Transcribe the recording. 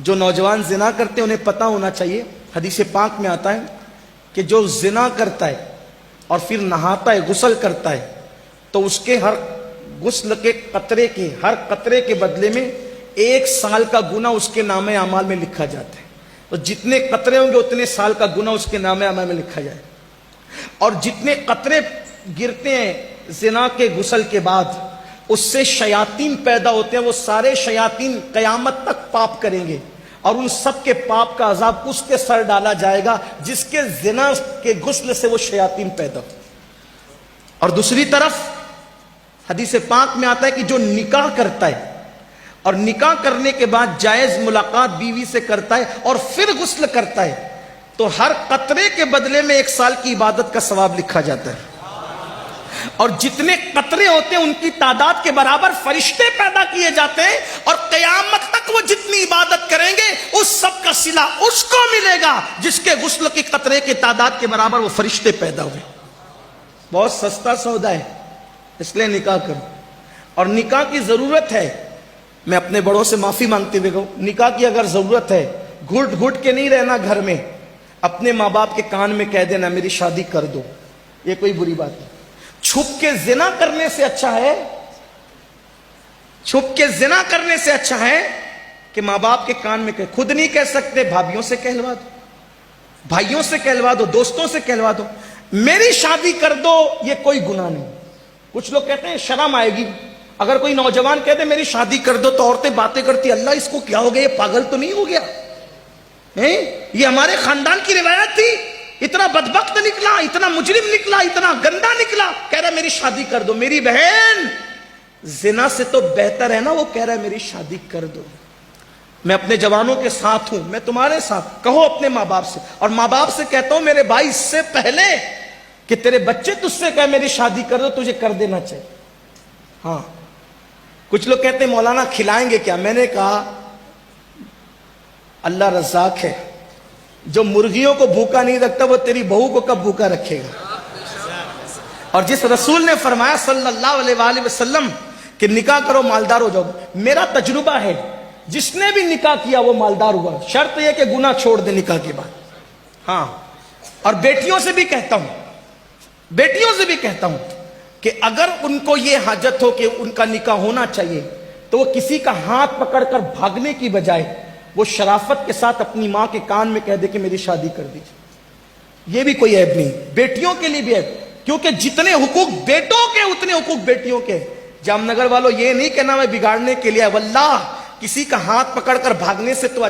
جو نوجوان زنا کرتے ہیں انہیں پتہ ہونا چاہیے، حدیث پاک میں آتا ہے کہ جو زنا کرتا ہے اور پھر نہاتا ہے، غسل کرتا ہے، تو اس کے ہر غسل کے قطرے کے، ہر قطرے کے بدلے میں 1 سال کا گناہ اس کے نامہ اعمال میں لکھا جاتا ہے۔ تو جتنے قطرے ہوں گے اتنے سال کا گناہ اس کے نامہ اعمال میں لکھا جائے، اور جتنے قطرے گرتے ہیں زنا کے غسل کے بعد اس سے شیاطین پیدا ہوتے ہیں، وہ سارے شیاطین قیامت تک پاپ کریں گے، اور ان سب کے پاپ کا عذاب اس کے سر ڈالا جائے گا جس کے زنا کے غسل سے وہ شیاطین پیدا ہو۔ اور دوسری طرف حدیث پاک میں آتا ہے کہ جو نکاح کرتا ہے اور نکاح کرنے کے بعد جائز ملاقات بیوی سے کرتا ہے اور پھر غسل کرتا ہے، تو ہر قطرے کے بدلے میں 1 سال کی عبادت کا ثواب لکھا جاتا ہے، اور جتنے قطرے ہوتے ہیں ان کی تعداد کے برابر فرشتے پیدا کیے جاتے ہیں، اور قیامت تک وہ جتنی عبادت کریں گے اس سب کا صلہ اس کو ملے گا جس کے غسل کی قطرے کی تعداد کے برابر وہ فرشتے پیدا ہوئے۔ بہت سستا سودا ہے، اس لیے نکاح کرو، اور نکاح کی ضرورت ہے۔ میں اپنے بڑوں سے معافی مانگتے ہوئے کہوں، نکاح کی اگر ضرورت ہے، گھٹ گھٹ کے نہیں رہنا گھر میں، اپنے ماں باپ کے کان میں کہہ دینا میری شادی کر دو، یہ کوئی بری بات نہیں۔ چھپ کے زنا کرنے سے اچھا ہے، چھپ کے زنا کرنے سے اچھا ہے کہ ماں باپ کے کان میں خود نہیں کہہ سکتے، بھابھیوں سے کہلوا دو، بھائیوں سے کہلوا دو، دوستوں سے کہلوا دو میری شادی کر دو، یہ کوئی گناہ نہیں۔ کچھ لوگ کہتے ہیں شرم آئے گی، اگر کوئی نوجوان کہتے میری شادی کر دو تو عورتیں باتیں کرتی اللہ اس کو کیا ہو گیا، یہ پاگل تو نہیں ہو گیا، یہ ہمارے خاندان کی روایت تھی، اتنا بدبخت نکلا، اتنا مجرم نکلا، اتنا گندا نکلا، کہہ رہا میری شادی کر دو۔ میری بہن، زنا سے تو بہتر ہے نا وہ کہہ رہا ہے میری شادی کر دو۔ میں اپنے جوانوں کے ساتھ ہوں، میں تمہارے ساتھ، کہو اپنے ماں باپ سے، اور ماں باپ سے کہتا ہوں میرے بھائی اس سے پہلے کہ تیرے بچے تجھ سے کہے میری شادی کر دو، تجھے کر دینا چاہیے۔ ہاں، کچھ لوگ کہتے ہیں مولانا کھلائیں گے کیا؟ میں نے کہا اللہ رزاق ہے، جو مرغیوں کو بھوکا نہیں رکھتا وہ تیری بہو کو کب بھوکا رکھے گا؟ اور جس رسول نے فرمایا صلی اللہ علیہ وآلہ وسلم کہ نکاح کرو مالدار ہو جاؤ، میرا تجربہ ہے جس نے بھی نکاح کیا وہ مالدار ہوا، شرط یہ کہ گناہ چھوڑ دے نکاح کے بعد۔ ہاں، اور بیٹیوں سے بھی کہتا ہوں، بیٹیوں سے بھی کہتا ہوں کہ اگر ان کو یہ حاجت ہو کہ ان کا نکاح ہونا چاہیے تو وہ کسی کا ہاتھ پکڑ کر بھاگنے کی بجائے وہ شرافت کے ساتھ اپنی ماں کے کان میں کہہ دے کہ میری شادی کر دیجیے، یہ بھی کوئی عیب نہیں، بیٹیوں کے لیے بھی عیب، کیونکہ جتنے حقوق بیٹوں کے اتنے حقوق بیٹیوں کے۔ جام نگر والوں یہ نہیں کہنا میں بگاڑنے کے لیے، واللہ کسی کا ہاتھ پکڑ کر بھاگنے سے تو